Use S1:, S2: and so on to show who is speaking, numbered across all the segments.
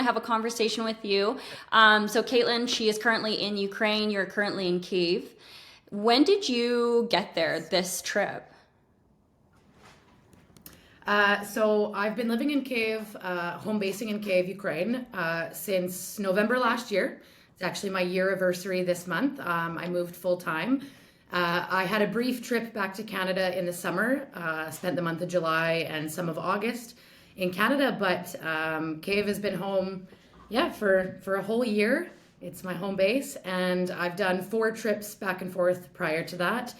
S1: have a conversation with you. So Kaitlyn, she is currently in Ukraine. You're currently in Kyiv. When did you get there, this trip?
S2: So I've been living in Kyiv, home basing in Kyiv, Ukraine, since November last year. It's actually my year anniversary this month. I moved full time. I had a brief trip back to Canada in the summer, spent the month of July and some of August in Canada, but Kyiv has been home, yeah, for a whole year. It's my home base, and I've done 4 trips back and forth prior to that.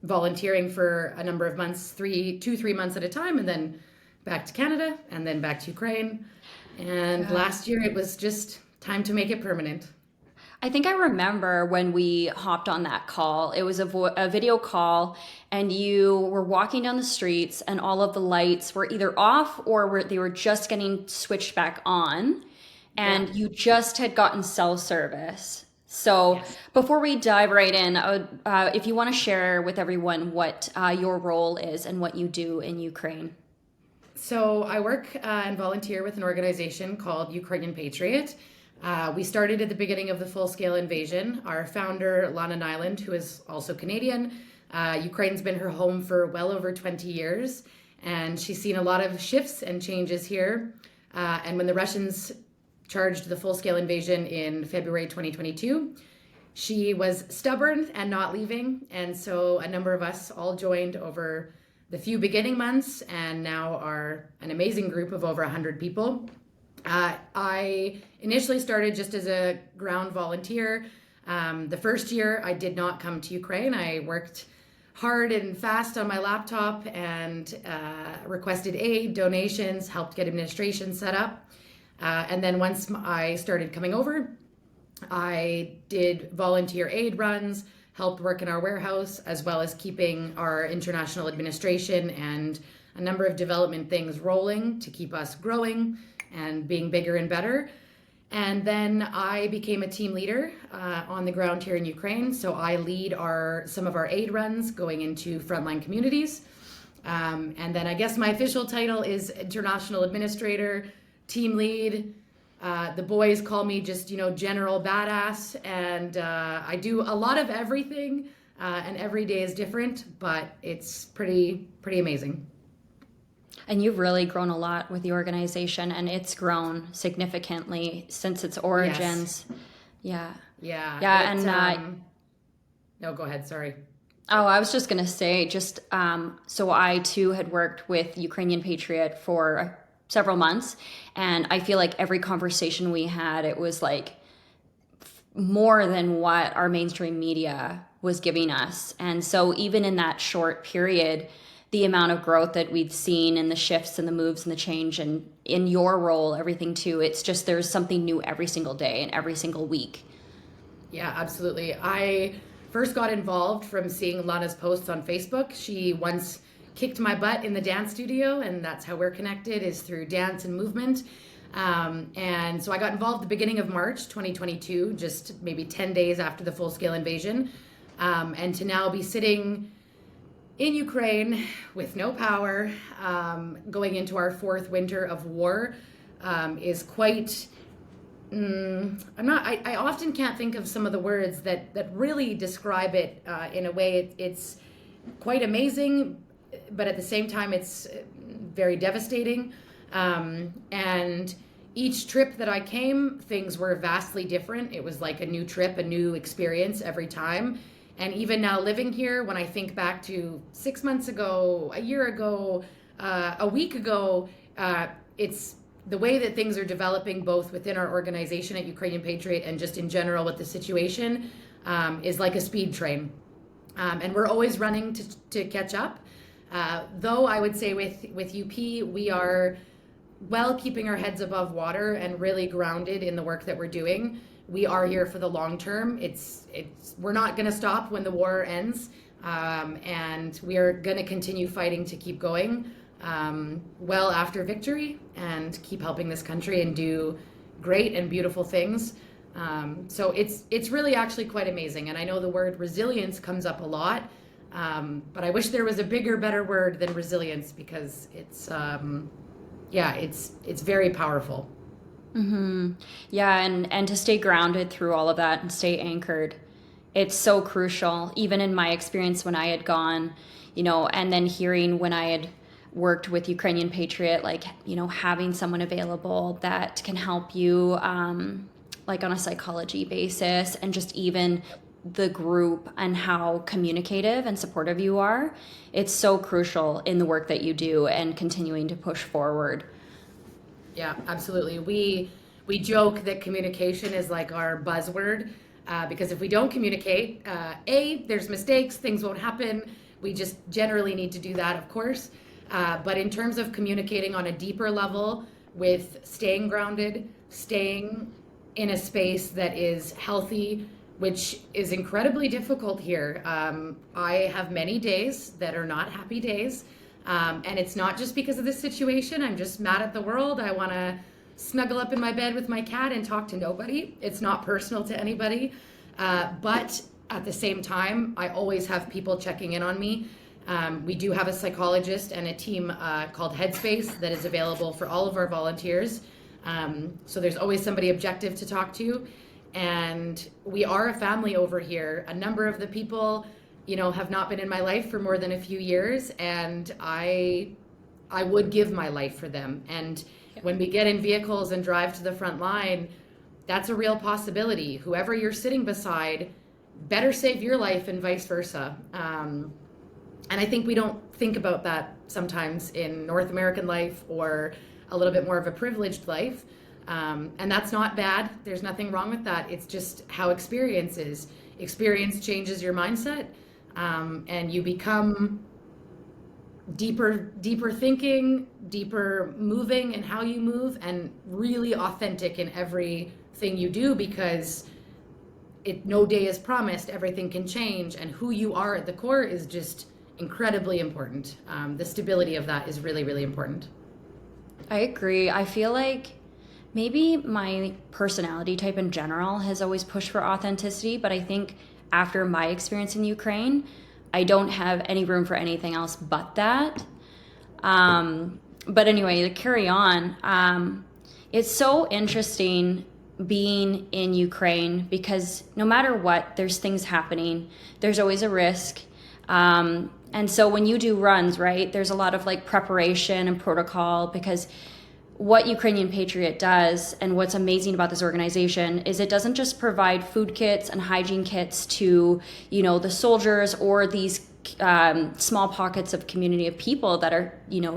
S2: Volunteering for a number of months, 3 months at a time, and then back to Canada, and then back to Ukraine. And last year it was just time to make it permanent.
S1: I think I remember when we hopped on that call. It was a video call, and you were walking down the streets, and all of the lights were either off or they were just getting switched back on,
S2: Yeah.
S1: and you just had gotten cell service. So
S2: Yes.
S1: before we dive right in, if you want to share with everyone what your role is and what you do in Ukraine.
S2: So I work and volunteer with an organization called Ukrainian Patriot. We started at the beginning of the full-scale invasion. Our founder, Lana Nyland, who is also Canadian, Ukraine's been her home for well over 20 years, and she's seen a lot of shifts and changes here. And when the Russians charged the full-scale invasion in February 2022, she was stubborn and not leaving, and so a number of us all joined over the few beginning months, and now are an amazing group of over 100 people. I initially started just as a ground volunteer. The first year I did not come to Ukraine. I worked hard and fast on my laptop and requested aid, donations, helped get administration set up. And then once I started coming over, I did volunteer aid runs, helped work in our warehouse, as well as keeping our international administration and a number of development things rolling to keep us growing and being bigger and better. And then I became a team leader on the ground here in Ukraine. So I lead some of our aid runs going into frontline communities. And then I guess my official title is international administrator, team lead. The boys call me just, general badass. And I do a lot of everything. And every day is different, but it's pretty amazing.
S1: And you've really grown a lot with the organization, and it's grown significantly since its origins.
S2: Yes.
S1: Yeah.
S2: Yeah.
S1: Yeah.
S2: No, go ahead. Sorry.
S1: Oh, I was just going to say, so I too had worked with Ukrainian Patriot for several months, and I feel like every conversation we had, it was like more than what our mainstream media was giving us. And so even in that short period, the amount of growth that we've seen and the shifts and the moves and the change and in your role, everything too, it's just there's something new every single day and every single week.
S2: Yeah, absolutely. I first got involved from seeing Lana's posts on Facebook. She once kicked my butt in the dance studio, and that's how we're connected, is through dance and movement. And so I got involved at the beginning of March 2022, just maybe 10 days after the full-scale invasion. And to now be sitting in Ukraine with no power, going into our 4th winter of war, is quite... I often can't think of some of the words that really describe it in a way. It's quite amazing, but at the same time, it's very devastating. And each trip that I came, things were vastly different. It was like a new trip, a new experience every time. And even now living here, when I think back to 6 months ago, a year ago, a week ago, it's the way that things are developing both within our organization at Ukrainian Patriot and just in general with the situation is like a speed train. And we're always running to catch up. Though I would say with UP, we are keeping our heads above water and really grounded in the work that we're doing. We are here for the long term. We're not going to stop when the war ends, and we are going to continue fighting to keep going well after victory and keep helping this country and do great and beautiful things. So it's really actually quite amazing. And I know the word resilience comes up a lot, but I wish there was a bigger, better word than resilience, because Yeah, it's very powerful.
S1: Yeah, and to stay grounded through all of that and stay anchored. It's so crucial, even in my experience when I had gone, and then hearing when I had worked with Ukrainian Patriot, like, having someone available that can help you, like on a psychology basis, and just even the group and how communicative and supportive you are. It's so crucial in the work that you do and continuing to push forward.
S2: Yeah, absolutely. We joke that communication is like our buzzword, because if we don't communicate, there's mistakes, things won't happen. We just generally need to do that, of course. But in terms of communicating on a deeper level, with staying grounded, staying in a space that is healthy, which is incredibly difficult here. I have many days that are not happy days. And it's not just because of this situation. I'm just mad at the world. I want to snuggle up in my bed with my cat and talk to nobody. It's not personal to anybody. But at the same time, I always have people checking in on me. We do have a psychologist and a team called Headspace that is available for all of our volunteers. So there's always somebody objective to talk to. And we are a family over here. A number of the people, have not been in my life for more than a few years, and I would give my life for them. And when we get in vehicles and drive to the front line, that's a real possibility. Whoever you're sitting beside better save your life and vice versa. And I think we don't think about that sometimes in North American life, or a little bit more of a privileged life. And that's not bad. There's nothing wrong with that. It's just how experience is. Experience changes your mindset, and you become deeper thinking, deeper moving in how you move, and really authentic in everything you do, because no day is promised. Everything can change, and who you are at the core is just incredibly important. The stability of that is really, really important.
S1: I agree. I feel like maybe my personality type in general has always pushed for authenticity, but I think after my experience in Ukraine, I don't have any room for anything else but that. But anyway, to carry on, it's so interesting being in Ukraine, because no matter what, there's things happening. There's always a risk. And so when you do runs, right, there's a lot of like preparation and protocol, because what Ukrainian Patriot does, and what's amazing about this organization, is it doesn't just provide food kits and hygiene kits to, the soldiers or these small pockets of community of people that are,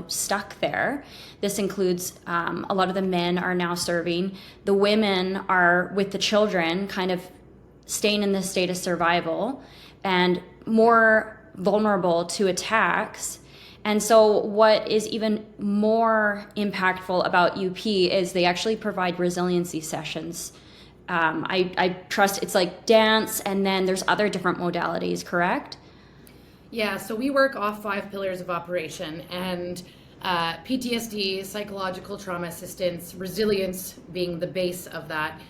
S1: stuck there. This includes a lot of the men are now serving. The women are with the children, kind of staying in this state of survival and more vulnerable to attacks. And so what is even more impactful about UP is they actually provide resiliency sessions. I trust it's like dance, and then there's other different modalities, correct?
S2: Yeah, so we work off 5 pillars of operation, and PTSD, psychological trauma assistance, resilience being the base of that,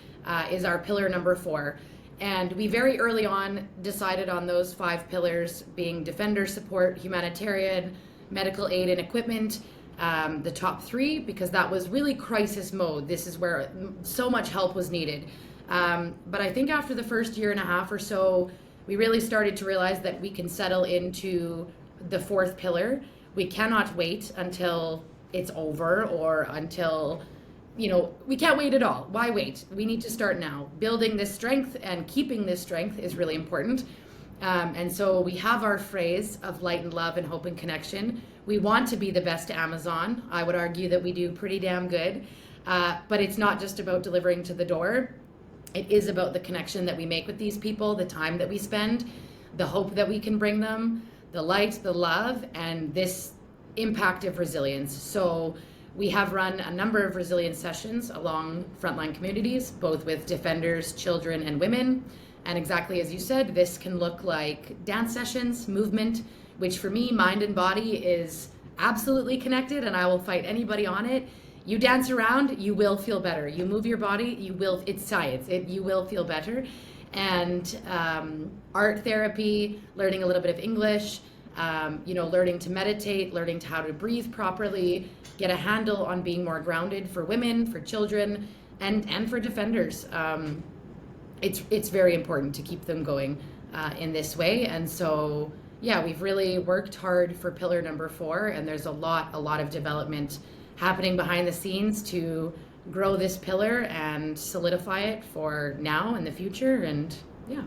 S2: is our pillar number 4. And we very early on decided on those 5 pillars being defender support, humanitarian, medical aid and equipment, the top 3, because that was really crisis mode. This is where so much help was needed. But I think after the first year and a half or so, we really started to realize that we can settle into the 4th pillar. We cannot wait until it's over, or until, we can't wait at all. Why wait? We need to start now. Building this strength and keeping this strength is really important. And so we have our phrase of light and love and hope and connection. We want to be the best Amazon. I would argue that we do pretty damn good. But it's not just about delivering to the door. It is about the connection that we make with these people, the time that we spend, the hope that we can bring them, the light, the love, and this impact of resilience. So we have run a number of resilience sessions along frontline communities, both with defenders, children, and women. And exactly as you said, this can look like dance sessions, movement, which for me, mind and body is absolutely connected, and I will fight anybody on it. You dance around, you will feel better. You move your body, it's science, you will feel better. And art therapy, learning a little bit of English, learning to meditate, learning how to breathe properly, get a handle on being more grounded for women, for children, and for defenders. It's very important to keep them going in this way. And so, yeah, we've really worked hard for pillar number 4, and there's a lot of development happening behind the scenes to grow this pillar and solidify it for now and the future. And yeah.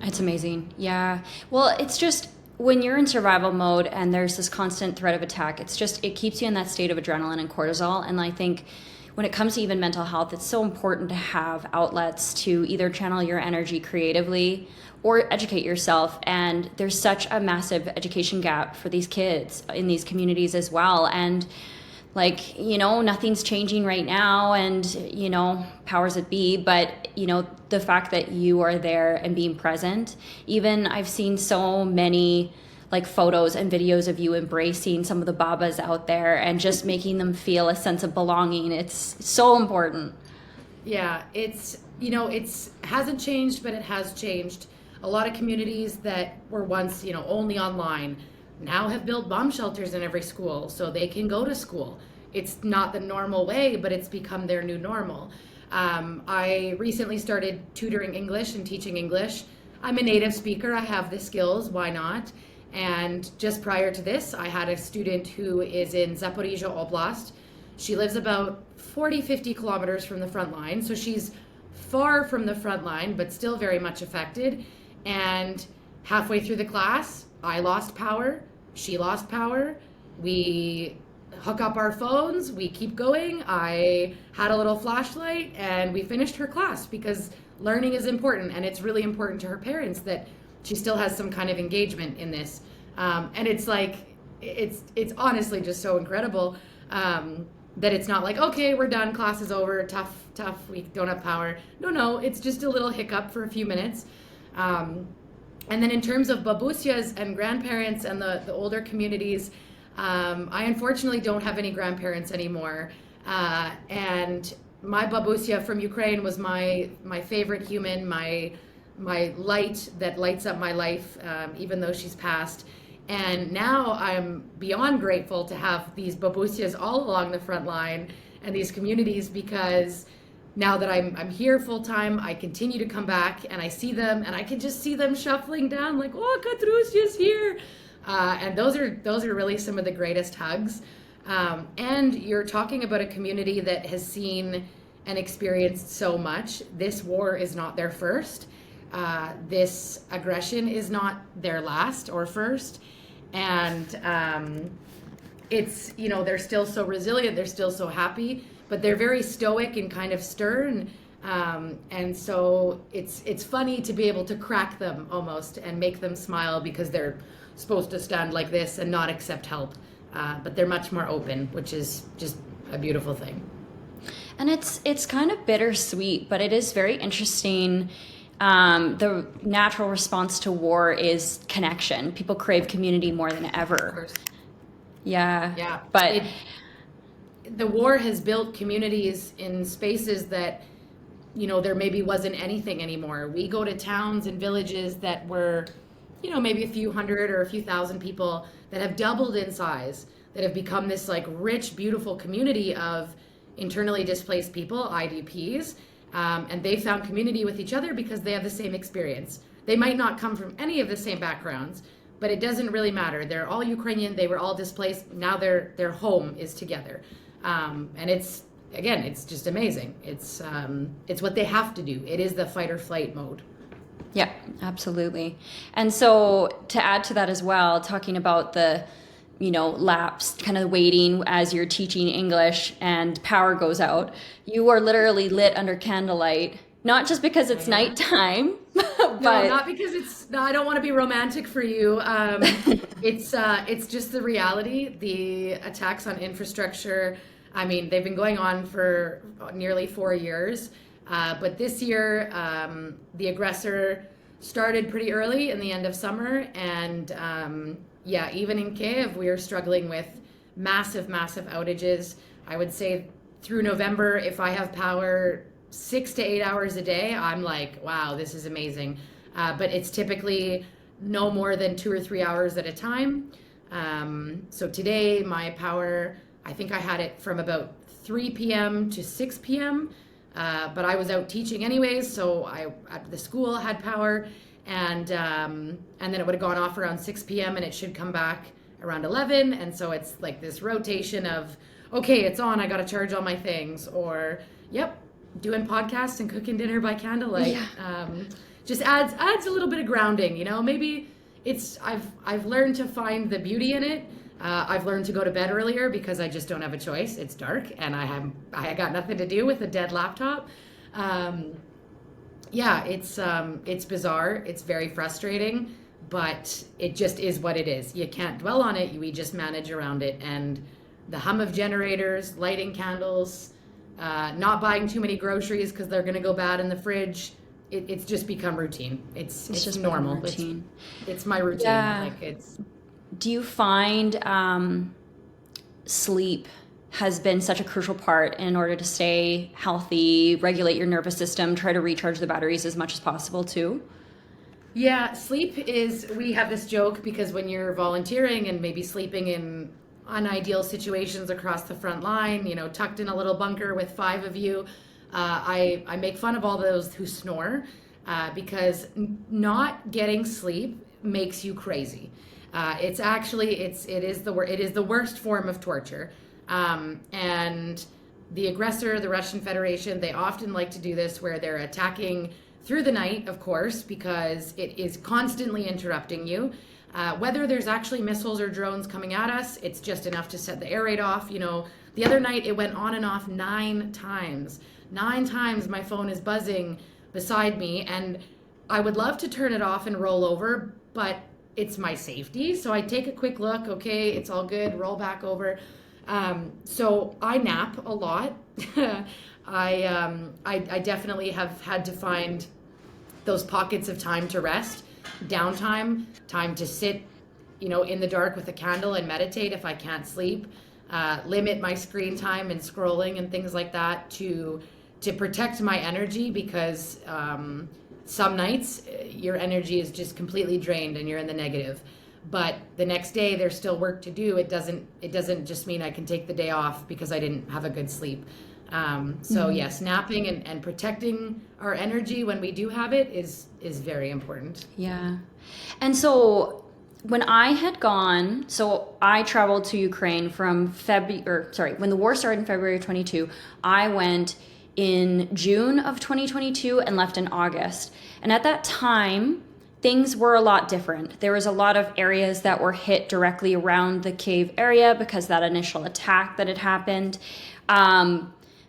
S1: It's amazing. Yeah. Well, it's just when you're in survival mode and there's this constant threat of attack, it keeps you in that state of adrenaline and cortisol. And I think when it comes to even mental health, it's so important to have outlets to either channel your energy creatively or educate yourself. And there's such a massive education gap for these kids in these communities as well. And nothing's changing right now, and, powers that be, but, the fact that you are there and being present, even I've seen so many photos and videos of you embracing some of the babas out there and just making them feel a sense of belonging. It's so important.
S2: Yeah, it's hasn't changed, but it has changed. A lot of communities that were once, only online now have built bomb shelters in every school so they can go to school. It's not the normal way, but it's become their new normal. I recently started tutoring English and teaching English. I'm a native speaker. I have the skills. Why not? And just prior to this, I had a student who is in Zaporizhia Oblast. She lives about 50 kilometers from the front line. So she's far from the front line, but still very much affected. And halfway through the class, I lost power. She lost power. We hook up our phones, we keep going. I had a little flashlight and we finished her class because learning is important, and it's really important to her parents that she still has some kind of engagement in this. And it's it's honestly just so incredible that it's not like, okay, we're done, class is over, tough, we don't have power. No, it's just a little hiccup for a few minutes. And then in terms of babusias and grandparents and the older communities, I unfortunately don't have any grandparents anymore. And my babusia from Ukraine was my favorite human, my light that lights up my life, even though she's passed. And now I'm beyond grateful to have these babusias all along the front line and these communities, because now that I'm here full time, I continue to come back and I see them, and I can just see them shuffling down like, oh, Katrusia's here. And those are really some of the greatest hugs. And you're talking about a community that has seen and experienced so much. This war is not their first. This aggression is not their last or first. And it's, they're still so resilient, they're still so happy, but they're very stoic and kind of stern. And so it's funny to be able to crack them almost and make them smile, because they're supposed to stand like this and not accept help. But they're much more open, which is just a beautiful thing.
S1: And it's kind of bittersweet, but it is very interesting. The natural response to war is connection. People crave community more than ever.
S2: Of course.
S1: Yeah. But
S2: the war has built communities in spaces that, there maybe wasn't anything anymore. We go to towns and villages that were, maybe a few hundred or a few thousand people, that have doubled in size, that have become this rich, beautiful community of internally displaced people, IDPs. And they found community with each other because they have the same experience. They might not come from any of the same backgrounds, but it doesn't really matter. They're all Ukrainian. They were all displaced. Now their home is together. And it's just amazing. It's what they have to do. It is the fight or flight mode.
S1: Yeah, absolutely. And so to add to that as well, talking about the, lapse, kind of waiting as you're teaching English and power goes out, you are literally lit under candlelight, not just because it's nighttime, but
S2: no, not because I don't want to be romantic for you. It's just the reality. The attacks on infrastructure, they've been going on for nearly 4 years. But this year, the aggressor started pretty early in the end of summer. And even in Kiev, we are struggling with massive outages. I would say through November, if I have power 6 to 8 hours a day, I'm like, wow, this is amazing. But it's typically no more than 2 or 3 hours at a time. So today my power, I think I had it from about 3 p.m. to 6 p.m. But I was out teaching anyways, so I at the school had power, and then it would have gone off around 6 p.m. and it should come back around 11. And so it's like this rotation of, okay, it's on, I got to charge all my things, or yep, doing podcasts and cooking dinner by candlelight.
S1: Yeah.
S2: Just adds a little bit of grounding, maybe I've learned to find the beauty in it. I've learned to go to bed earlier because I just don't have a choice. It's dark and I got nothing to do with a dead laptop. Yeah, it's bizarre. It's very frustrating, but it just is what it is. You can't dwell on it. We just manage around it. And the hum of generators, lighting candles, not buying too many groceries because they're going to go bad in the fridge. It's just become routine. It's just normal. Routine. It's my routine.
S1: Yeah.
S2: Like
S1: Do you find sleep has been such a crucial part in order to stay healthy, regulate your nervous system, try to recharge the batteries as much as possible too?
S2: Yeah, we have this joke because when you're volunteering and maybe sleeping in unideal situations across the front line, tucked in a little bunker with 5 of you, I make fun of all those who snore because not getting sleep makes you crazy. It is the worst form of torture. And the aggressor, the Russian Federation, they often like to do this where they're attacking through the night, of course, because it is constantly interrupting you. Whether there's actually missiles or drones coming at us, it's just enough to set the air raid off. The other night it went on and off 9 times. 9 times my phone is buzzing beside me, and I would love to turn it off and roll over, but it's my safety. So I take a quick look. Okay, it's all good. Roll back over. So I nap a lot. I definitely have had to find those pockets of time to rest, downtime, time to sit, in the dark with a candle and meditate if I can't sleep. Limit my screen time and scrolling and things like that to protect my energy, because some nights your energy is just completely drained and you're in the negative. But the next day there's still work to do. It doesn't just mean I can take the day off because I didn't have a good sleep. So yes, napping and protecting our energy when we do have it is very important.
S1: Yeah. And so when I had gone, so I traveled to Ukraine from when the war started in February of 22, I went in June of 2022 and left in August. And at that time, things were a lot different. There was a lot of areas that were hit directly around the cave area because that initial attack that had happened.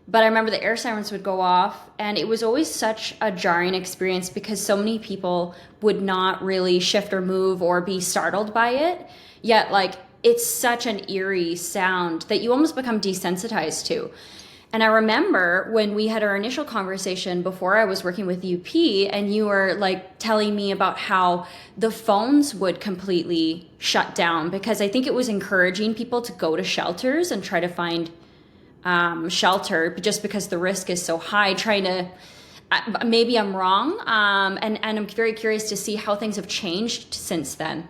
S1: But I remember the air sirens would go off, and it was always such a jarring experience because so many people would not really shift or move or be startled by it. Yet, it's such an eerie sound that you almost become desensitized to. And I remember when we had our initial conversation before I was working with UP, and you were telling me about how the phones would completely shut down because I think it was encouraging people to go to shelters and try to find shelter just because the risk is so high. Maybe I'm wrong, and I'm very curious to see how things have changed since then.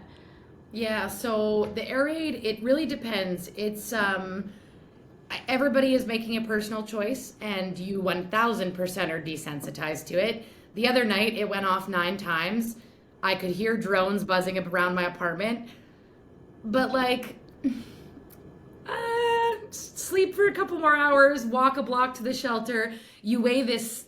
S2: Yeah, so the air raid, it really depends. It's everybody is making a personal choice, and you 1000% are desensitized to it. The other night it went off 9 times. I could hear drones buzzing up around my apartment, but sleep for a couple more hours, walk a block to the shelter. You weigh this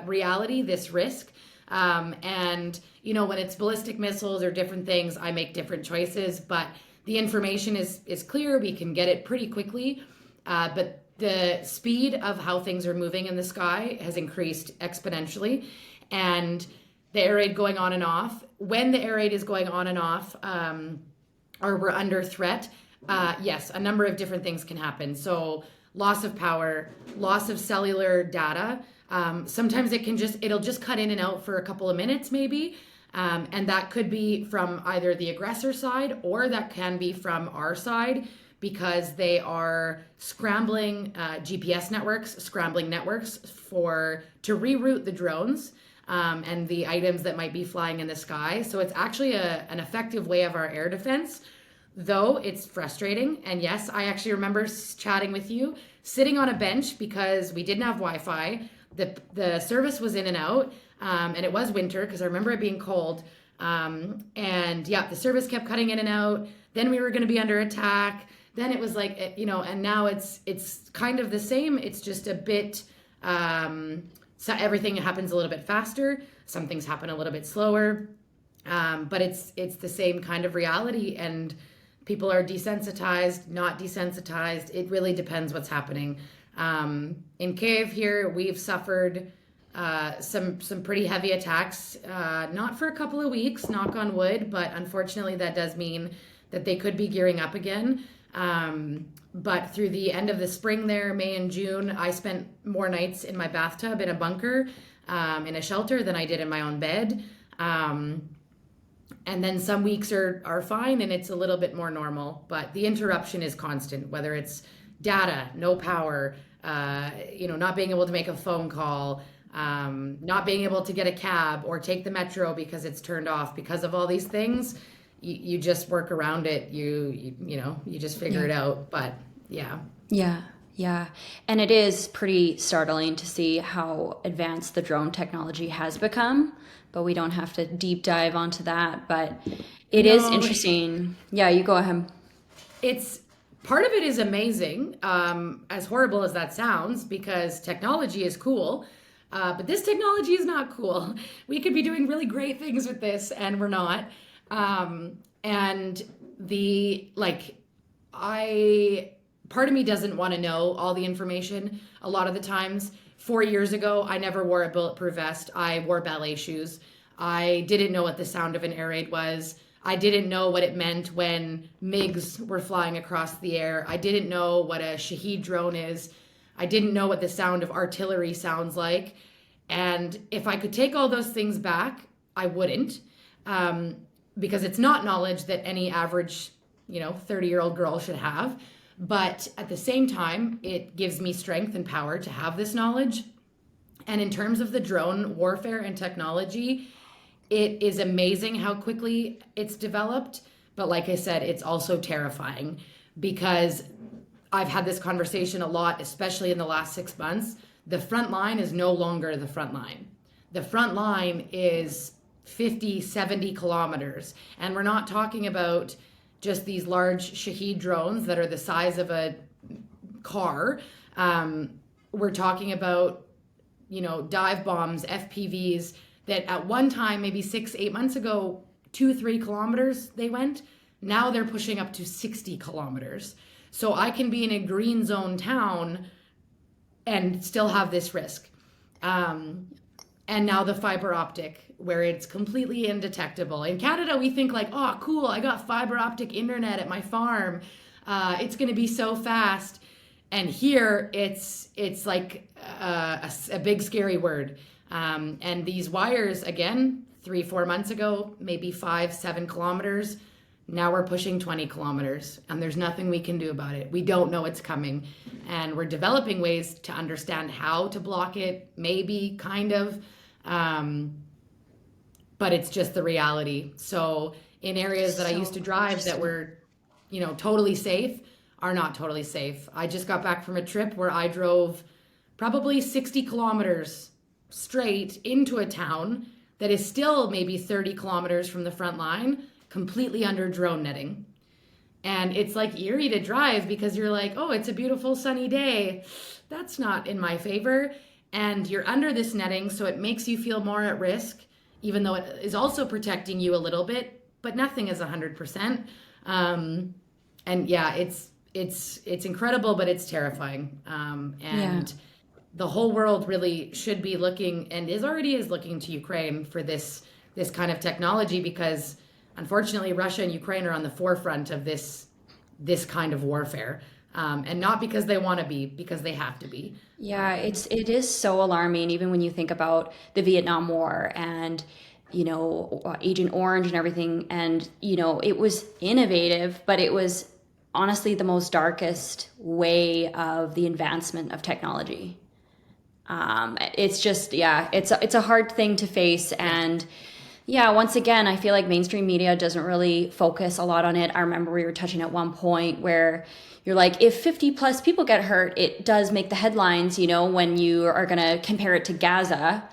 S2: reality, this risk, and when it's ballistic missiles or different things, I make different choices. But the information is clear. We can get it pretty quickly, but the speed of how things are moving in the sky has increased exponentially, and the air raid going on and off. When the air raid is going on and off, or we're under threat. Yes, a number of different things can happen. So loss of power, loss of cellular data. Sometimes it'll just cut in and out for a couple of minutes maybe. And that could be from either the aggressor side, or that can be from our side, because they are scrambling GPS networks, scrambling networks to reroute the drones. and the items that might be flying in the sky. So it's actually an effective way of our air defense, though it's frustrating. And yes, I actually remember chatting with you, sitting on a bench because we didn't have Wi-Fi. The service was in and out, and it was winter because I remember it being cold. And yeah, the service kept cutting in and out. Then we were going to be under attack. Then it was like, and now it's kind of the same. It's just a bit, so everything happens a little bit faster. Some things happen a little bit slower. But it's the same kind of reality, and people are desensitized, not desensitized. It really depends what's happening. In Kiev here, we've suffered some pretty heavy attacks, not for a couple of weeks, knock on wood, but unfortunately that does mean that they could be gearing up again. But through the end of the spring there, May and June, I spent more nights in my bathtub in a bunker, in a shelter than I did in my own bed. And then some weeks are fine and it's a little bit more normal, but the interruption is constant, whether it's data, no power, not being able to make a phone call, not being able to get a cab or take the metro because it's turned off. Because of all these things, you just work around it. You just figure it out. But yeah.
S1: Yeah. Yeah. And it is pretty startling to see how advanced the drone technology has become, but we don't have to deep dive onto that. But it is interesting. Yeah, you go ahead.
S2: It's part of it is amazing, as horrible as that sounds, because technology is cool. But this technology is not cool. We could be doing really great things with this, and we're not. And part of me doesn't want to know all the information a lot of the times. 4 years ago, I never wore a bulletproof vest. I wore ballet shoes. I didn't know what the sound of an air raid was. I didn't know what it meant when MiGs were flying across the air. I didn't know what a Shahed drone is. I didn't know what the sound of artillery sounds like. And if I could take all those things back, I wouldn't, because it's not knowledge that any average, 30-year-old girl should have. But at the same time, it gives me strength and power to have this knowledge. And in terms of the drone warfare and technology, it is amazing how quickly it's developed. But like I said, it's also terrifying, because I've had this conversation a lot, especially in the last 6 months. The front line is no longer the front line. The front line is 50, 70 kilometers. And we're not talking about just these large Shahed drones that are the size of a car. We're talking about, dive bombs, FPVs that at one time, maybe 6-8 months ago, 2-3 kilometers they went. Now they're pushing up to 60 kilometers. So I can be in a green zone town and still have this risk. And now the fiber optic, where it's completely indetectable. In Canada, we think like, oh, cool, I got fiber optic internet at my farm. It's going to be so fast. And here, it's like a big scary word. And these wires, again, 3-4 months ago, maybe 5-7 kilometers. Now we're pushing 20 kilometers, and there's nothing we can do about it. We don't know it's coming. And we're developing ways to understand how to block it, maybe, kind of. But it's just the reality. So in areas that I used to drive that were, totally safe, are not totally safe. I just got back from a trip where I drove probably 60 kilometers straight into a town that is still maybe 30 kilometers from the front line, completely under drone netting. And it's like eerie to drive because you're like, oh, it's a beautiful sunny day. That's not in my favor. And you're under this netting, so it makes you feel more at risk, even though it is also protecting you a little bit, but nothing is 100%. And yeah, it's incredible, but it's terrifying. The whole world really should be looking, and already is looking to Ukraine for this kind of technology, because unfortunately Russia and Ukraine are on the forefront of this kind of warfare. And not because they want to be, because they have to be.
S1: Yeah, it is so alarming, even when you think about the Vietnam War and, Agent Orange and everything. And, it was innovative, but it was honestly the most darkest way of the advancement of technology. It's just, yeah, it's a hard thing to face. And yeah, once again, I feel like mainstream media doesn't really focus a lot on it. I remember we were touching at one point where you're like, if 50 plus people get hurt, it does make the headlines, when you are going to compare it to Gaza.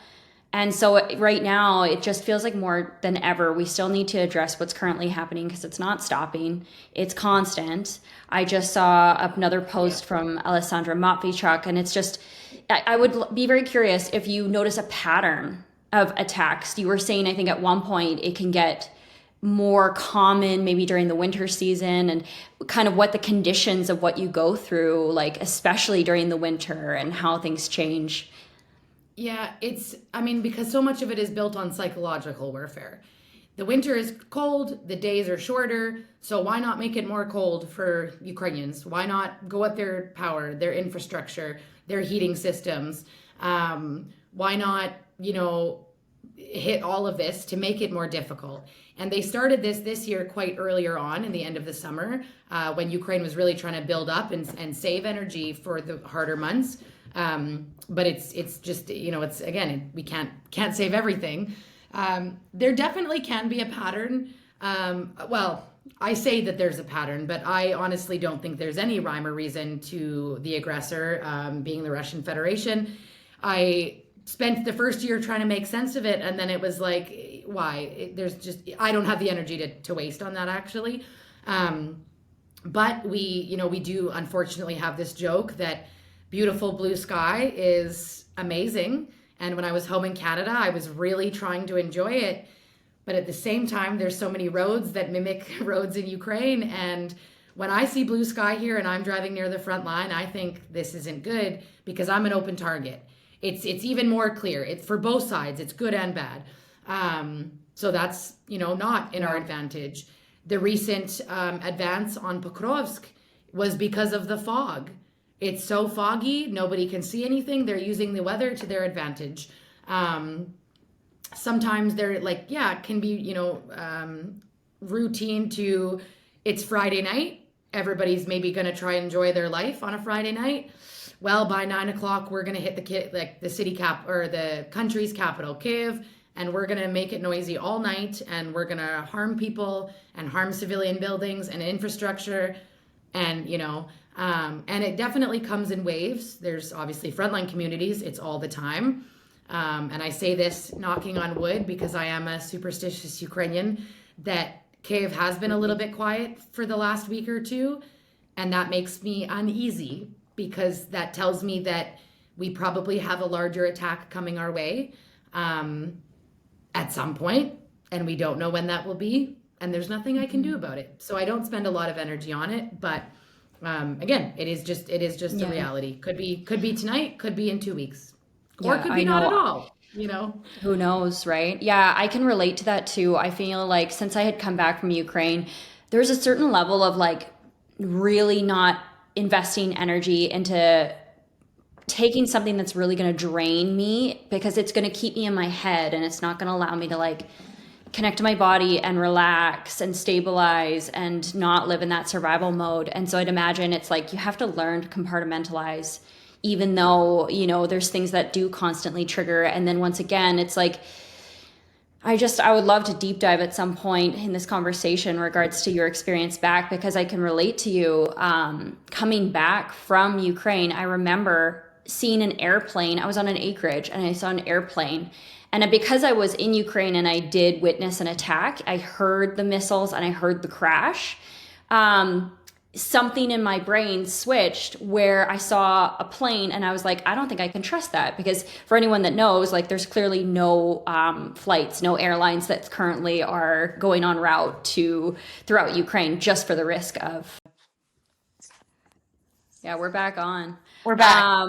S1: And so right now, it just feels like more than ever, we still need to address what's currently happening because it's not stopping. It's constant. I just saw another
S2: Yeah.
S1: post from Alessandra Matvichuk, and it's just, I would be very curious if you notice a pattern of attacks. You were saying, I think at one point, it can get more common maybe during the winter season, and kind of what the conditions of what you go through, like especially during the winter, and how things change.
S2: Yeah, I mean, because so much of it is built on psychological warfare. The winter is cold, the days are shorter, so why not make it more cold for Ukrainians? Why not go at their power, their infrastructure, their heating systems? Why not, hit all of this to make it more difficult? And they started this year quite earlier on in the end of the summer, when Ukraine was really trying to build up and save energy for the harder months. But it's just, it's, again, we can't save everything. There definitely can be a pattern. Well, I say that there's a pattern, but I honestly don't think there's any rhyme or reason to the aggressor, being the Russian Federation. I spent the first year trying to make sense of it, and then it was like, why? I don't have the energy to waste on that, actually. But we do unfortunately have this joke that beautiful blue sky is amazing. And when I was home in Canada, I was really trying to enjoy it. But at the same time, there's so many roads that mimic roads in Ukraine. And when I see blue sky here and I'm driving near the front line, I think this isn't good because I'm an open target. It's even more clear. It's for both sides. It's good and bad. So that's, not in our advantage. The recent advance on Pokrovsk was because of the fog. It's so foggy, nobody can see anything. They're using the weather to their advantage. Sometimes they're like, yeah, it can be, routine to, it's Friday night. Everybody's maybe going to try and enjoy their life on a Friday night. Well, by 9 o'clock, we're going to hit the city or the country's capital, Kyiv, and we're going to make it noisy all night. And we're going to harm people and harm civilian buildings and infrastructure. And, and it definitely comes in waves. There's obviously frontline communities. It's all the time. And I say this knocking on wood because I am a superstitious Ukrainian, that Kyiv has been a little bit quiet for the last week or two. And that makes me uneasy because that tells me that we probably have a larger attack coming our way at some point, and we don't know when that will be. And there's nothing I can do about it. So I don't spend a lot of energy on it. But again, it is just the reality. Could be tonight, could be in 2 weeks, or
S1: Yeah,
S2: could
S1: I
S2: be not at
S1: know.
S2: all.
S1: Who knows, right? Yeah, I can relate to that too. I feel like since I had come back from Ukraine, there's a certain level of like really not investing energy into taking something that's really going to drain me, because it's going to keep me in my head and it's not going to allow me to like connect to my body and relax and stabilize and not live in that survival mode. And so I'd imagine it's like you have to learn to compartmentalize, even though, there's things that do constantly trigger. And then once again, it's like, I would love to deep dive at some point in this conversation in regards to your experience back, because I can relate to you. Coming back from Ukraine, I remember seeing an airplane. I was on an acreage and I saw an airplane. And because I was in Ukraine and I did witness an attack, I heard the missiles and I heard the crash. Something in my brain switched where I saw a plane and I was like, I don't think I can trust that, because for anyone that knows, like there's clearly no flights, no airlines that currently are going on route to throughout Ukraine, just for the risk of. Yeah, we're back on.
S3: We're back.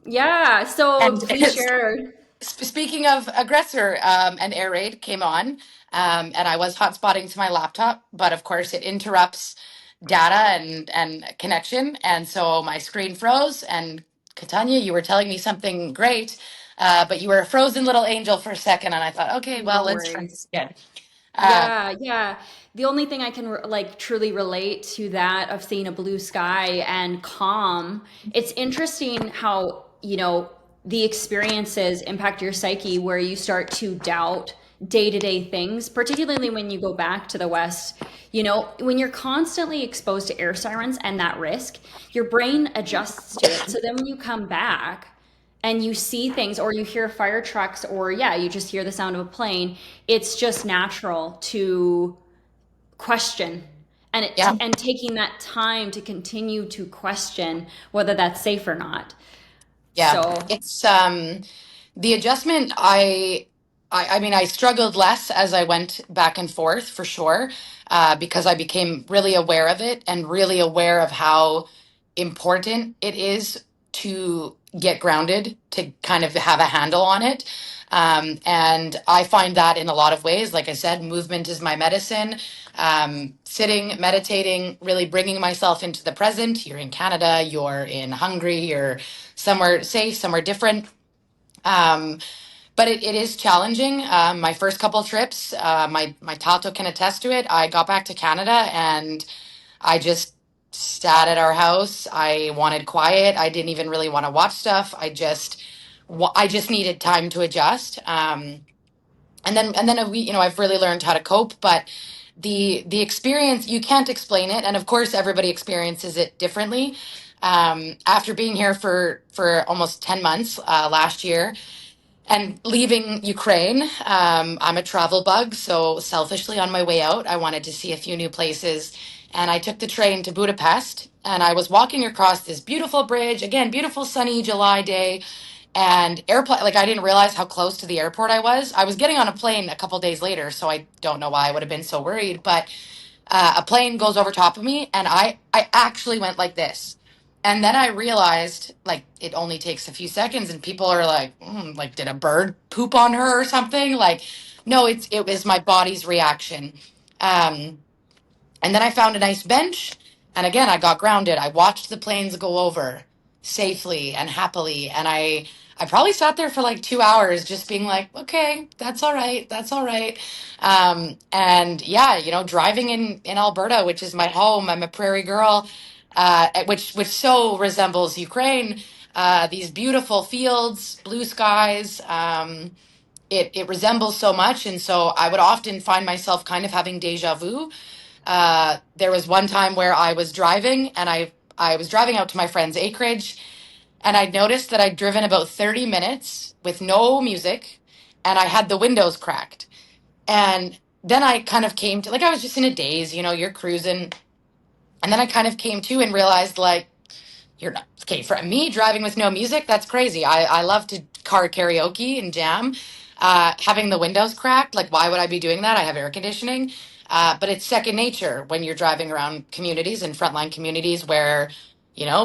S1: Yeah, so
S3: And
S1: please share.
S3: speaking of aggressor, an air raid came on, and I was hotspotting to my laptop, but of course it interrupts data and connection, and so my screen froze. And Katanya, you were telling me something great, but you were a frozen little angel for a second, and I thought, okay, well,
S1: No
S3: let's try
S1: worries.
S3: this again. Uh,
S1: Yeah, yeah. The only thing I can like truly relate to that of seeing a blue sky and calm. It's interesting how, the experiences impact your psyche where you start to doubt day-to-day things, particularly when you go back to the West. You know, when you're constantly exposed to air sirens and that risk, your brain adjusts to it. So then when you come back and you see things, or you hear fire trucks, or yeah, you just hear the sound of a plane, it's just natural to question,
S3: Yeah.
S1: and taking that time to continue to question whether that's safe or not.
S3: Yeah,
S1: So
S3: it's the adjustment. I mean, I struggled less as I went back and forth for sure, because I became really aware of it and really aware of how important it is to get grounded, to kind of have a handle on it. And I find that in a lot of ways. Like I said, movement is my medicine. Sitting, meditating, really bringing myself into the present. You're in Canada, you're in Hungary, you're somewhere safe, somewhere different. Um, but it is challenging. My first couple trips, my Tato can attest to it. I got back to Canada and I just sat at our house. I wanted quiet. I didn't even really want to watch stuff. I just needed time to adjust. And then I've really learned how to cope. But the experience, you can't explain it, and of course everybody experiences it differently. After being here for almost 10 months last year and leaving Ukraine, I'm a travel bug, so selfishly on my way out I wanted to see a few new places, and I took the train to Budapest, and I was walking across this beautiful bridge, again, beautiful sunny July day, and airplane, like, I didn't realize how close to the airport I was. I was getting on a plane a couple days later, so I don't know why I would have been so worried. But a plane goes over top of me, and I actually went like this. And then I realized, like, it only takes a few seconds, and people are like, like, did a bird poop on her or something? Like, no, it was my body's reaction. Um, and then I found a nice bench. And again, I got grounded. I watched the planes go over safely and happily. And I probably sat there for like 2 hours just being like, okay, that's all right. That's all right. And yeah, driving in Alberta, which is my home, I'm a prairie girl, which so resembles Ukraine. These beautiful fields, blue skies. It resembles so much. And so I would often find myself kind of having deja vu. There was one time where I was driving and I was driving out to my friend's acreage, and I noticed that I'd driven about 30 minutes with no music and I had the windows cracked. And then I kind of came to, like, I was just in a daze, you're cruising. And then I kind of came to and realized, like, you're not okay for me driving with no music. That's crazy. I love to car karaoke and jam. Having the windows cracked, like, why would I be doing that? I have air conditioning. But it's second nature when you're driving around communities and frontline communities where,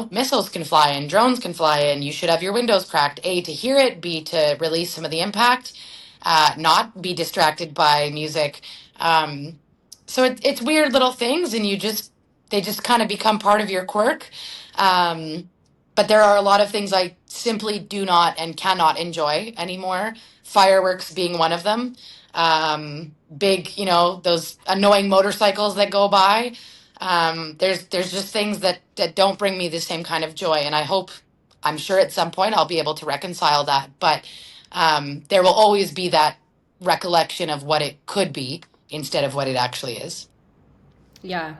S3: missiles can fly and drones can fly, and you should have your windows cracked, A, to hear it, B, to release some of the impact, not be distracted by music. So it's weird little things, and they just kind of become part of your quirk. Um, but there are a lot of things I simply do not and cannot enjoy anymore. Fireworks being one of them. Big, those annoying motorcycles that go by. There's just things that don't bring me the same kind of joy, and I'm sure at some point I'll be able to reconcile that. But there will always be that recollection of what it could be instead of what it actually is.
S1: yeah.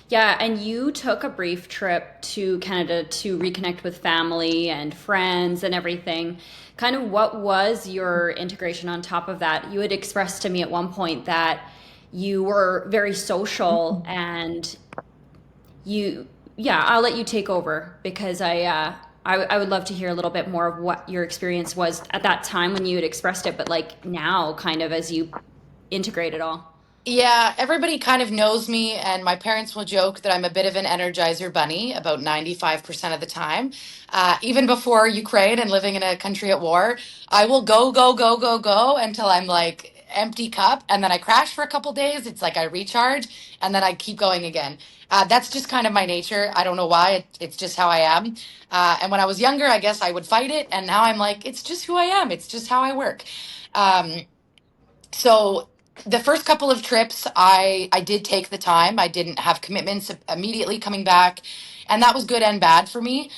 S1: Yeah, and you took a brief trip to Canada to reconnect with family and friends and everything. Kind of what was your integration on top of that? You had expressed to me at one point that you were very social, and yeah, I'll let you take over because I would love to hear a little bit more of what your experience was at that time when you had expressed it, but like now, kind of as you integrate it all.
S3: Yeah, everybody kind of knows me, and my parents will joke that I'm a bit of an energizer bunny about 95% of the time. Even before Ukraine and living in a country at war, I will go, go, go, go, go until I'm like empty cup, and then I crash for a couple days. It's like I recharge, and then I keep going again. That's just kind of my nature. I don't know why. It's just how I am. And when I was younger, I guess I would fight it, and now I'm like, it's just who I am. It's just how I work. Um, so the first couple of trips, I did take the time. I didn't have commitments immediately coming back, and that was good and bad for me.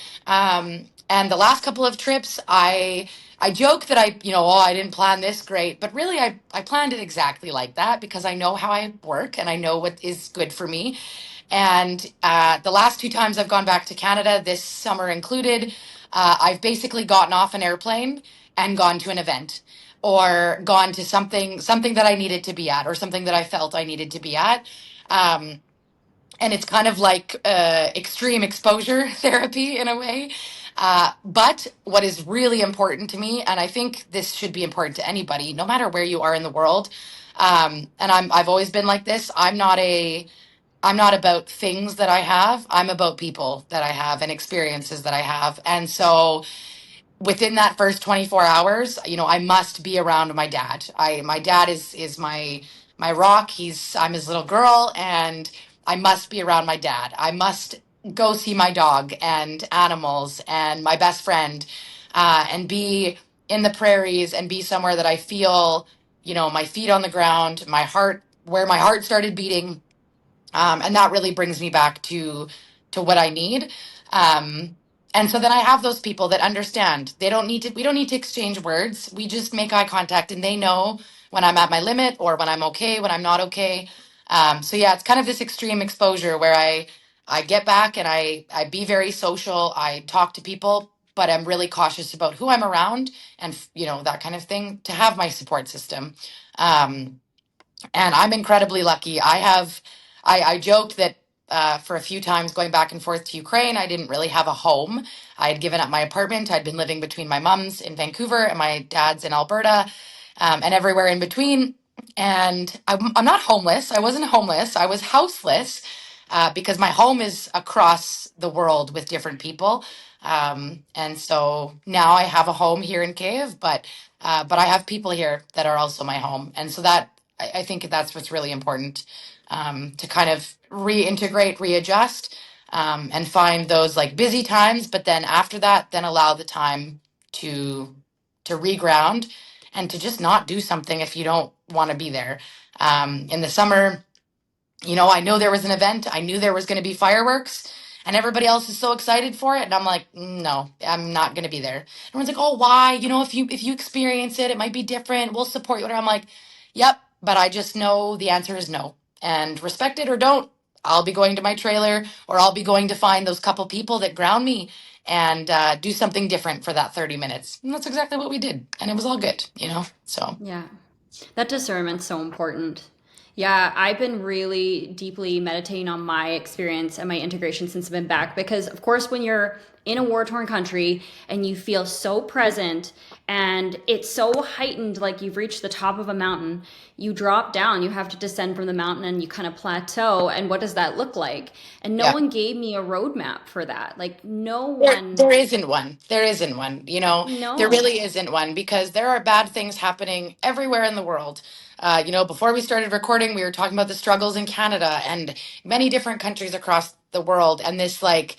S3: And the last couple of trips, I joke that oh, I didn't plan this great, but really I planned it exactly like that because I know how I work and I know what is good for me. And the last two times I've gone back to Canada, this summer included, I've basically gotten off an airplane and gone to an event or gone to something that I needed to be at or something that I felt I needed to be at. Um, and it's kind of like extreme exposure therapy in a way. But what is really important to me, and I think this should be important to anybody, no matter where you are in the world, and I've always been like this. I'm not about things that I have. I'm about people that I have and experiences that I have. And so within that first 24 hours, I must be around my dad. My dad is my rock. I'm his little girl, and I must be around my dad. I must go see my dog and animals and my best friend, and be in the prairies and be somewhere that I feel, my feet on the ground, my heart, where my heart started beating, and that really brings me back to what I need. Um, and so then I have those people that understand. They don't need to. We don't need to exchange words. We just make eye contact, and they know when I'm at my limit or when I'm okay, when I'm not okay. So yeah, it's kind of this extreme exposure where I get back and I be very social. I talk to people, but I'm really cautious about who I'm around and that kind of thing to have my support system. Um, and I'm incredibly lucky. I joked that for a few times going back and forth to Ukraine, I didn't really have a home. I had given up my apartment. I'd been living between my mom's in Vancouver and my dad's in Alberta, and everywhere in between. And I'm not homeless. I wasn't homeless. I was houseless because my home is across the world with different people. And so now I have a home here in Kiev, but I have people here that are also my home. And so that I think that's what's really important, to kind of reintegrate, readjust, and find those like busy times. But then after that, then allow the time to to reground and to just not do something if you don't want to be there. In the summer, I know there was an event. I knew there was going to be fireworks, and everybody else is so excited for it. And I'm like, no, I'm not going to be there. Everyone's like, oh, why? If you experience it, it might be different. We'll support you. And I'm like, yep, but I just know the answer is no. And respect it or don't. I'll be going to my trailer, or I'll be going to find those couple people that ground me and do something different for that 30 minutes. And that's exactly what we did. And it was all good. So.
S1: Yeah. That discernment's so important. Yeah, I've been really deeply meditating on my experience and my integration since I've been back because, of course, when you're in a war torn country and you feel so present and it's so heightened, like you've reached the top of a mountain, you drop down, you have to descend from the mountain and you kind of plateau. And what does that look like? And no
S3: Yeah.
S1: one gave me a roadmap for that. Like, no
S3: There,
S1: one,
S3: there isn't one. There isn't one. There
S1: no.
S3: really isn't one because there are bad things happening everywhere in the world. Before we started recording, we were talking about the struggles in Canada and many different countries across the world, and this like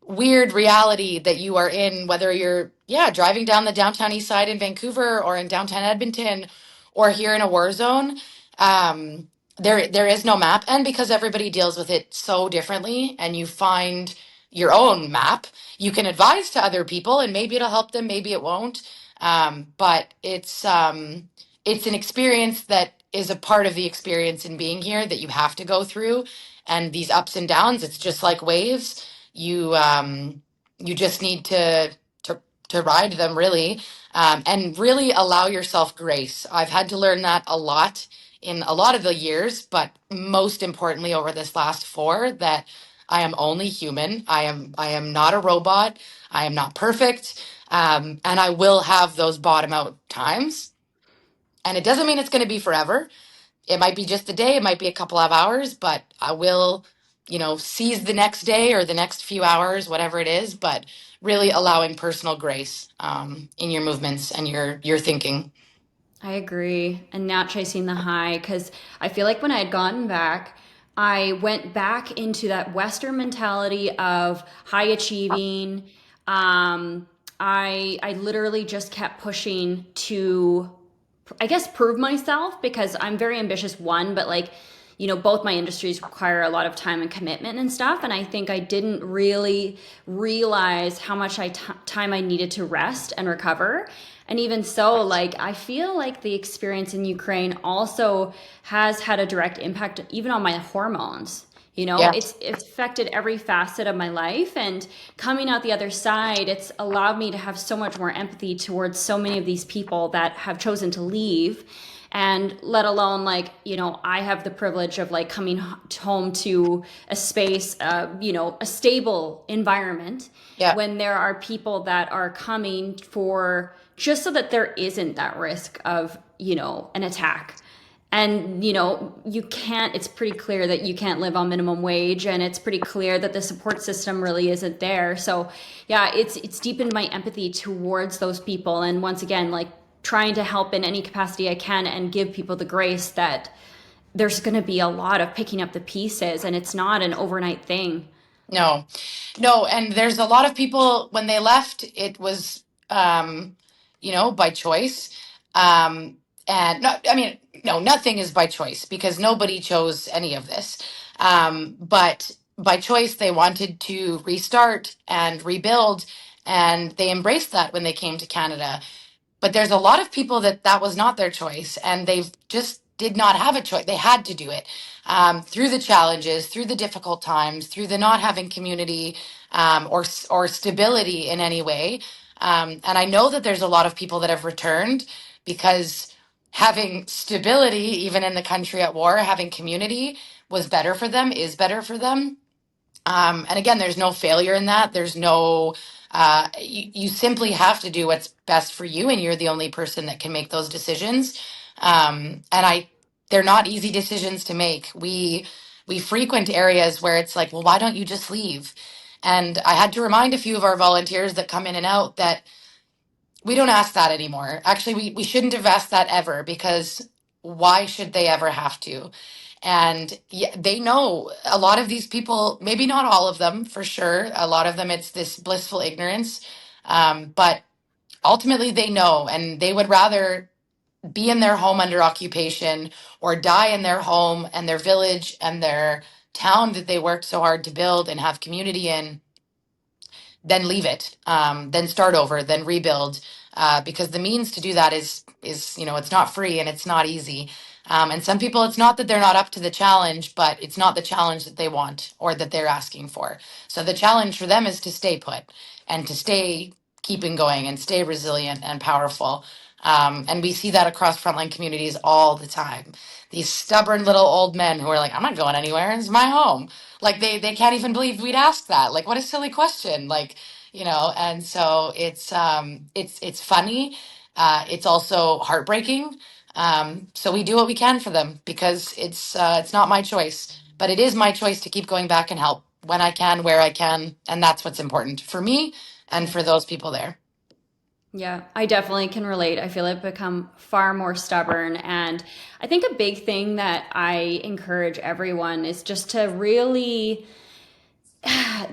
S3: weird reality that you are in, whether you're, yeah, driving down the downtown east side in Vancouver or in downtown Edmonton or here in a war zone. There is no map. And because everybody deals with it so differently and you find your own map, you can advise to other people and maybe it'll help them, maybe it won't. But it's an experience that is a part of the experience in being here that you have to go through. And these ups and downs, it's just like waves. You just need to ride them really, and really allow yourself grace. I've had to learn that a lot in a lot of the years, but most importantly over this last four, that I am only human. I am not a robot. I am not perfect, and I will have those bottom out times. And it doesn't mean it's going to be forever. It might be just a day, it might be a couple of hours, but I will, seize the next day or the next few hours, whatever it is, but really allowing personal grace, in your movements and your thinking.
S1: I agree. And not chasing the high because I feel like when I had gotten back, I went back into that Western mentality of high achieving. I literally just kept pushing to, I guess, prove myself because I'm very ambitious, one, but like, both my industries require a lot of time and commitment and stuff. And I think I didn't really realize how much time I needed to rest and recover. And even so, like, I feel like the experience in Ukraine also has had a direct impact even on my hormones.
S3: Yeah.
S1: It's affected every facet of my life. And coming out the other side, it's allowed me to have so much more empathy towards so many of these people that have chosen to leave. And let alone, like, I have the privilege of like coming home to a space, a stable environment,
S3: Yeah.
S1: when there are people that are coming for just so that there isn't that risk of, an attack. And you can't, it's pretty clear that you can't live on minimum wage, and it's pretty clear that the support system really isn't there. So yeah, it's deepened my empathy towards those people, and once again, like, trying to help in any capacity I can and give people the grace that there's going to be a lot of picking up the pieces, and it's not an overnight thing.
S3: No, no, and there's a lot of people when they left, it was, by choice. Um, and no, I mean, no, nothing is by choice because nobody chose any of this. But by choice, they wanted to restart and rebuild, and they embraced that when they came to Canada. But there's a lot of people that was not their choice, and they just did not have a choice. They had to do it through the challenges, through the difficult times, through the not having community or stability in any way. And I know that there's a lot of people that have returned because having stability, even in the country at war, having community was better for them, is better for them. And again, there's no failure in that. There's no, you simply have to do what's best for you, and you're the only person that can make those decisions. They're not easy decisions to make. We frequent areas where it's like, well, why don't you just leave? And I had to remind a few of our volunteers that come in and out that we don't ask that anymore. Actually, we shouldn't have asked that ever because why should they ever have to? And yeah, they know a lot of these people, maybe not all of them for sure. A lot of them, it's this blissful ignorance. But ultimately, they know, and they would rather be in their home under occupation or die in their home and their village and their town that they worked so hard to build and have community in, then leave it, then start over, then rebuild, because the means to do that is it's not free and it's not easy. And some people, it's not that they're not up to the challenge, but it's not the challenge that they want or that they're asking for. So the challenge for them is to stay put and to stay keeping going and stay resilient and powerful. And we see that across frontline communities all the time. These stubborn little old men who are like, I'm not going anywhere. It's my home. Like they can't even believe we'd ask that. Like, what a silly question. Like, and so it's funny. It's also heartbreaking. So we do what we can for them because it's not my choice, but it is my choice to keep going back and help when I can, where I can, and that's what's important for me and for those people there.
S1: Yeah, I definitely can relate. I feel I've become far more stubborn. And I think a big thing that I encourage everyone is just to really,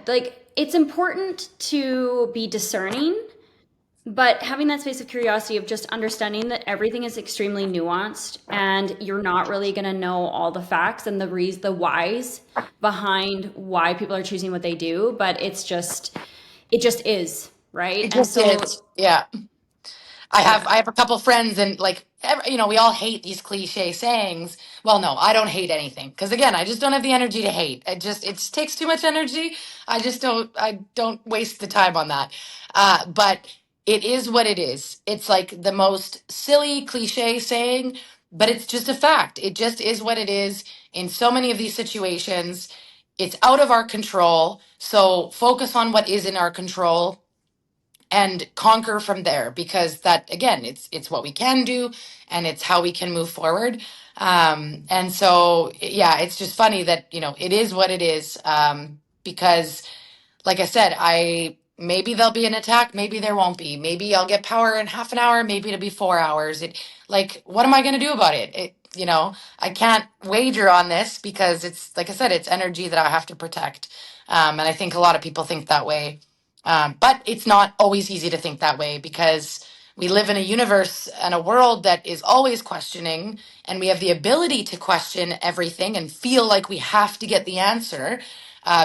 S1: like, it's important to be discerning, but having that space of curiosity of just understanding that everything is extremely nuanced, and you're not really going to know all the facts and the whys behind why people are choosing what they do, but it just is, right?
S3: It
S1: And
S3: just
S1: so
S3: is. Yeah. I
S1: yeah.
S3: have I have a couple friends and like we all hate these cliche sayings. Well, no, I don't hate anything because again, I just don't have the energy to hate. It takes too much energy. I don't waste the time on that. But it is what it is. It's like the most silly cliche saying, but it's just a fact. It just is what it is in so many of these situations. It's out of our control. So focus on what is in our control and conquer from there because that again it's what we can do and it's how we can move forward. And so yeah, it's just funny that it is what it is, because like I said, I maybe there'll be an attack, maybe there won't be, maybe I'll get power in half an hour, maybe it'll be 4 hours. Like what am I going to do about it? I can't wager on this because it's like I said, it's energy that I have to protect. And I think a lot of people think that way, but it's not always easy to think that way because we live in a universe and a world that is always questioning, and we have the ability to question everything and feel like we have to get the answer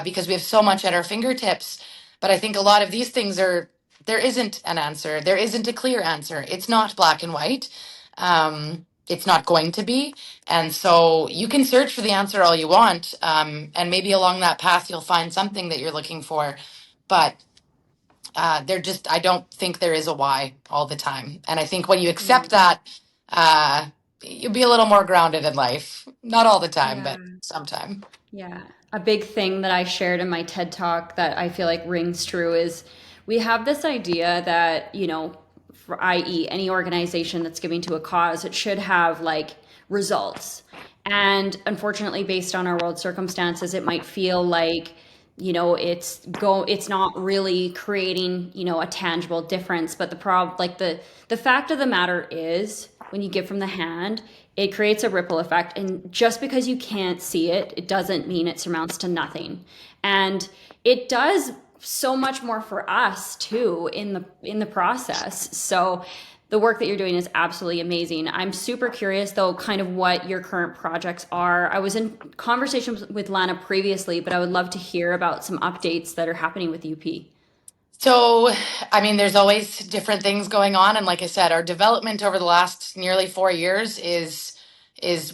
S3: because we have so much at our fingertips. But I think a lot of these things are, there isn't an answer. There isn't a clear answer. It's not black and white. It's not going to be. And so you can search for the answer all you want. And maybe along that path, you'll find something that you're looking for. But I don't think there is a why all the time. And I think when you accept
S1: Mm.
S3: that, uh, you'll be a little more grounded in life. Not all the time,
S1: Yeah.
S3: but sometime.
S1: Yeah. A big thing that I shared in my TED talk that I feel like rings true is we have this idea that, for i.e., any organization that's giving to a cause, it should have like results. And unfortunately, based on our world circumstances, it might feel like, it's not really creating, a tangible difference. But the fact of the matter is when you give from the hand, it creates a ripple effect. And just because you can't see it, it doesn't mean it surmounts to nothing. And it does so much more for us too in the process. So the work that you're doing is absolutely amazing. I'm super curious though, kind of what your current projects are. I was in conversations with Lana previously, but I would love to hear about some updates that are happening with UP.
S3: So, I mean, there's always different things going on, and like I said, our development over the last nearly 4 years is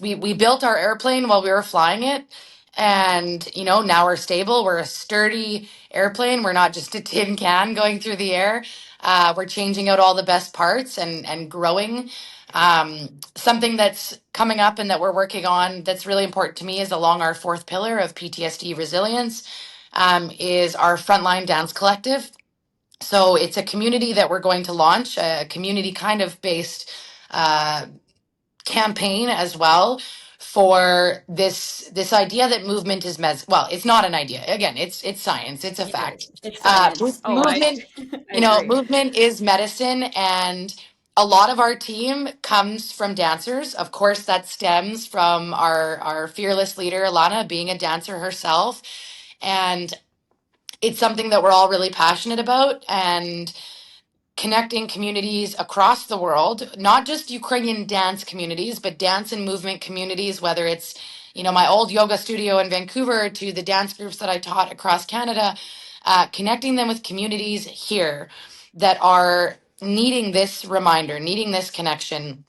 S3: we built our airplane while we were flying it, and now we're stable. We're a sturdy airplane. We're not just a tin can going through the air. We're changing out all the best parts and growing. Something that's coming up and that we're working on that's really important to me is along our fourth pillar of PTSD resilience, is our frontline dance collective. So it's a community that we're going to launch, a community kind of based uh, campaign as well for this idea that movement is well, it's not an idea. Again, it's science. It's a
S1: It is.
S3: fact.
S1: It's science. Oh, I
S3: Movement,
S1: I agree.
S3: movement is medicine, and a lot of our team comes from dancers. Of course, that stems from our fearless leader, Alana, being a dancer herself, and it's something that we're all really passionate about. And connecting communities across the world, not just Ukrainian dance communities, but dance and movement communities, whether it's, my old yoga studio in Vancouver to the dance groups that I taught across Canada, connecting them with communities here that are needing this reminder, needing this connection.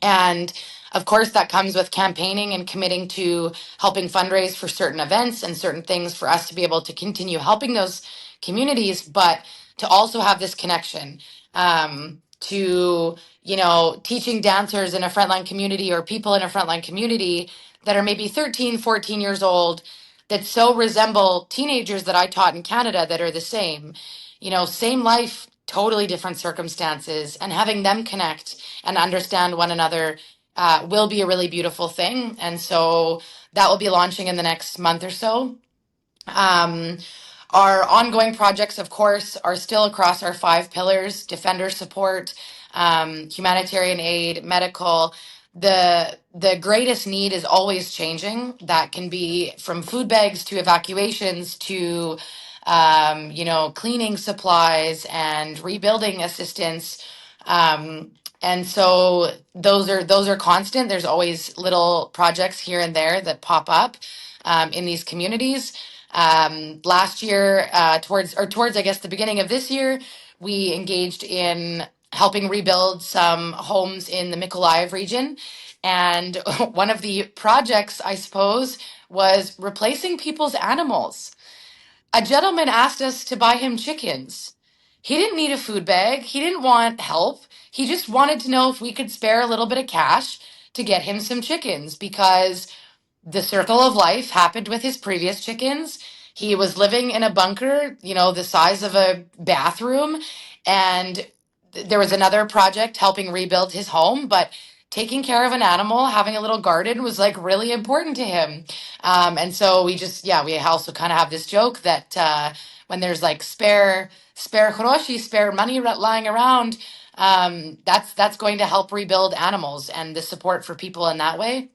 S3: And of course, that comes with campaigning and committing to helping fundraise for certain events and certain things for us to be able to continue helping those communities, but to also have this connection to, teaching dancers in a frontline community or people in a frontline community that are maybe 13, 14 years old that so resemble teenagers that I taught in Canada that are the same, same life, totally different circumstances, and having them connect and understand one another will be a really beautiful thing. And so that will be launching in the next month or so. Um, our ongoing projects, of course, are still across our five pillars: defender support, humanitarian aid, medical. The greatest need is always changing. That can be from food bags to evacuations to cleaning supplies and rebuilding assistance. And so those are constant. There's always little projects here and there that pop up in these communities. Last year, towards I guess the beginning of this year, we engaged in helping rebuild some homes in the Mykolaiv region. And one of the projects, I suppose, was replacing people's animals. A gentleman asked us to buy him chickens. He didn't need a food bag. He didn't want help. He just wanted to know if we could spare a little bit of cash to get him some chickens because the circle of life happened with his previous chickens. He was living in a bunker, the size of a bathroom. And there was another project helping rebuild his home, but taking care of an animal, having a little garden was like really important to him. And so we also kind of have this joke that when there's like spare horoshi, spare money lying around, that's going to help rebuild animals and the support for people in that way.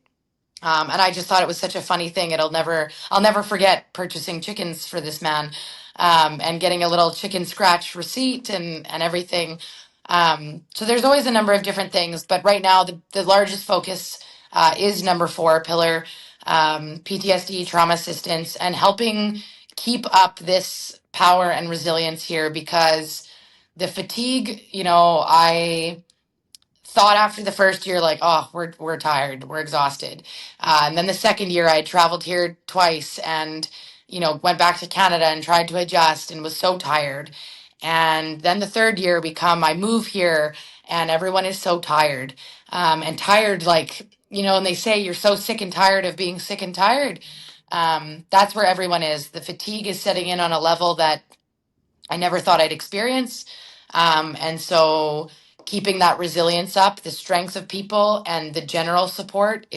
S3: And I just thought it was such a funny thing. I'll never forget purchasing chickens for this man, and getting a little chicken scratch receipt and everything. So there's always a number of different things, but right now the largest focus is number four pillar, PTSD, trauma assistance, and helping keep up this power and resilience here because the fatigue, I thought after the first year, like, oh, we're tired, we're exhausted. And then the second year, I traveled here twice and, went back to Canada and tried to adjust and was so tired. And then the third year I move here and everyone is so tired. And tired, like, and they say you're so sick and tired of being sick and tired. That's where everyone is. The fatigue is setting in on a level that I never thought I'd experience. And so keeping that resilience up, the strength of people and the general support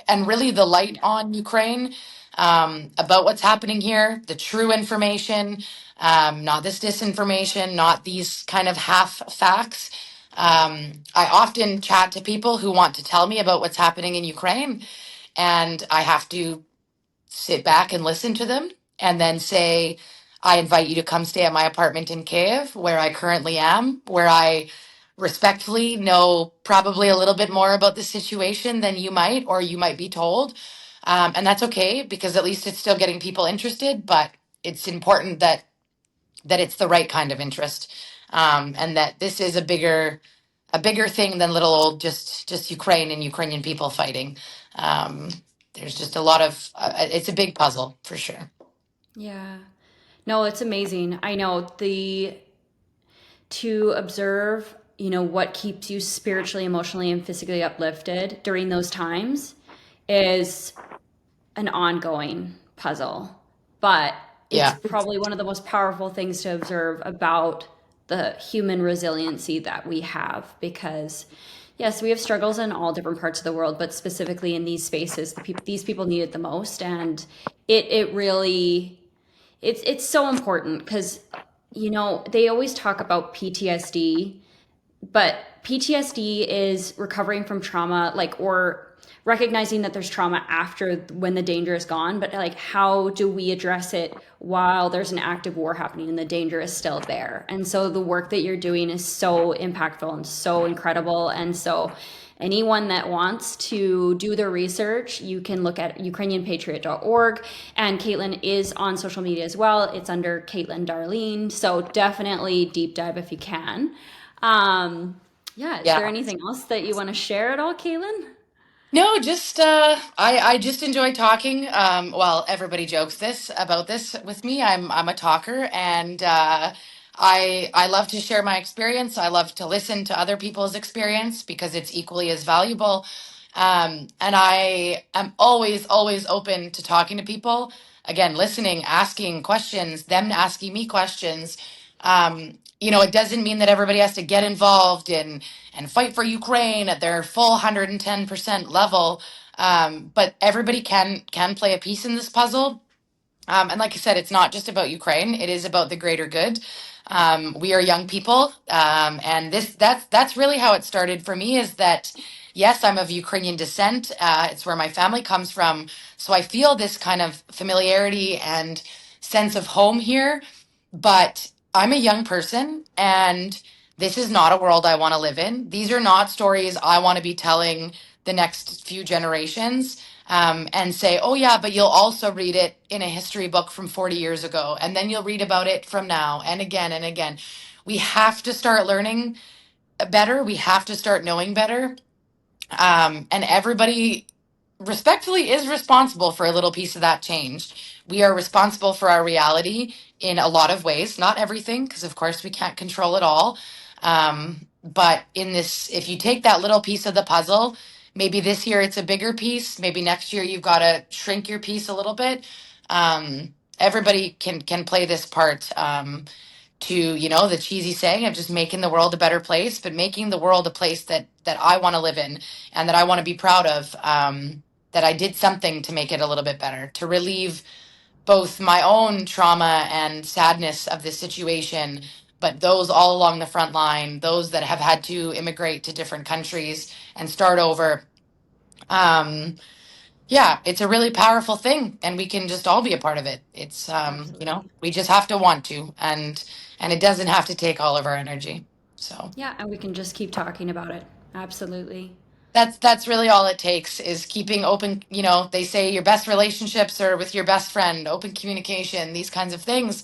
S3: and really the light on Ukraine about what's happening here, the true information, not this disinformation, not these kind of half facts. I often chat to people who want to tell me about what's happening in Ukraine, and I have to sit back and listen to them and then say, I invite you to come stay at my apartment in Kiev, where I currently am, where I respectfully know probably a little bit more about the situation than you might, or you might be told. And that's okay because at least it's still getting people interested, but it's important that it's the right kind of interest, and that this is a bigger thing than little old just Ukraine and Ukrainian people fighting. Um, there's just a lot of it's a big puzzle for sure.
S1: Yeah. No, it's amazing. I know to observe, what keeps you spiritually, emotionally, and physically uplifted during those times is an ongoing puzzle. But it's
S3: Yeah,
S1: probably one of the most powerful things to observe about the human resiliency that we have because yes, we have struggles in all different parts of the world, but specifically in these spaces, these people need it the most, and it really it's so important because they always talk about PTSD, but PTSD is recovering from trauma, like, or recognizing that there's trauma after when the danger is gone, but like, how do we address it while there's an active war happening and the danger is still there? And so the work that you're doing is so impactful and so incredible. And so anyone that wants to do their research, you can look at ukrainianpatriot.org, and Kaitlyn is on social media as well. It's under Kaitlyn Darlene, so definitely deep dive if you can. Yeah, is there
S3: yeah.
S1: anything else that you want to share at all, Kaitlyn?
S3: No, just I just enjoy talking. Well, everybody jokes this about this with me. I'm a talker, and I love to share my experience. I love to listen to other people's experience because it's equally as valuable. And I am always open to talking to people. Again, listening, asking questions, them asking me questions. It doesn't mean that everybody has to get involved and fight for Ukraine at their full 110% level. But everybody can play a piece in this puzzle. And like I said, it's not just about Ukraine; it is about the greater good. We are young people, and that's really how it started for me. Is that yes, I'm of Ukrainian descent. It's where my family comes from, so I feel this kind of familiarity and sense of home here. But I'm a young person, and this is not a world I want to live in. These are not stories I want to be telling the next few generations, and say, oh, yeah, but you'll also read it in a history book from 40 years ago. And then you'll read about it from now and again and again. We have to start learning better. We have to start knowing better. And everybody respectfully is responsible for a little piece of that change. We are responsible for our reality in a lot of ways, not everything, because of course we can't control it all. But in this, if you take that little piece of the puzzle, maybe this year it's a bigger piece, maybe next year you've got to shrink your piece a little bit. Everybody can play this part. To the cheesy saying of just making the world a better place, but making the world a place that I want to live in and that I want to be proud of, that I did something to make it a little bit better, to relieve both my own trauma and sadness of this situation, but those all along the front line, those that have had to immigrate to different countries and start over. um, yeah, it's a really powerful thing, and we can just all be a part of it. It's
S1: Absolutely.
S3: we just have to want to, and it doesn't have to take all of our energy. So
S1: Yeah, and we can just keep talking about it. Absolutely.
S3: that's really all it takes is keeping open. You know, they say your best relationships are with your best friend, open communication, these kinds of things.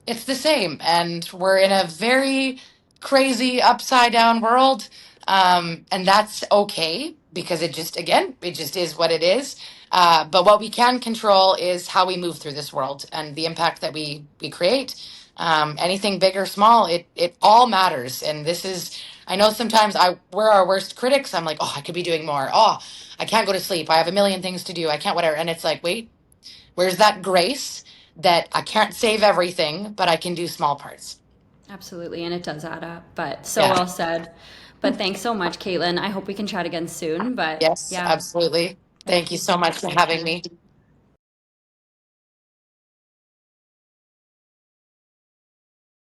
S3: It's the same, and we're in a very crazy upside down world, and that's okay because it just, again, it just is what it is. But what we can control is how we move through this world and the impact that we create. Anything big or small, it all matters. And this is, I know sometimes we're our worst critics. I'm like, oh, I could be doing more. Oh, I can't go to sleep. I have a million things to do. I can't, whatever. And it's like, wait, where's that grace that I can't save everything, but I can do small parts?
S1: Absolutely. And it does add up. But so
S3: Yeah.
S1: well said. But thanks so much, Caitlin. I hope we can chat again soon. But
S3: Yes,
S1: yeah,
S3: absolutely.
S1: yeah.
S3: Thank you so much for having me.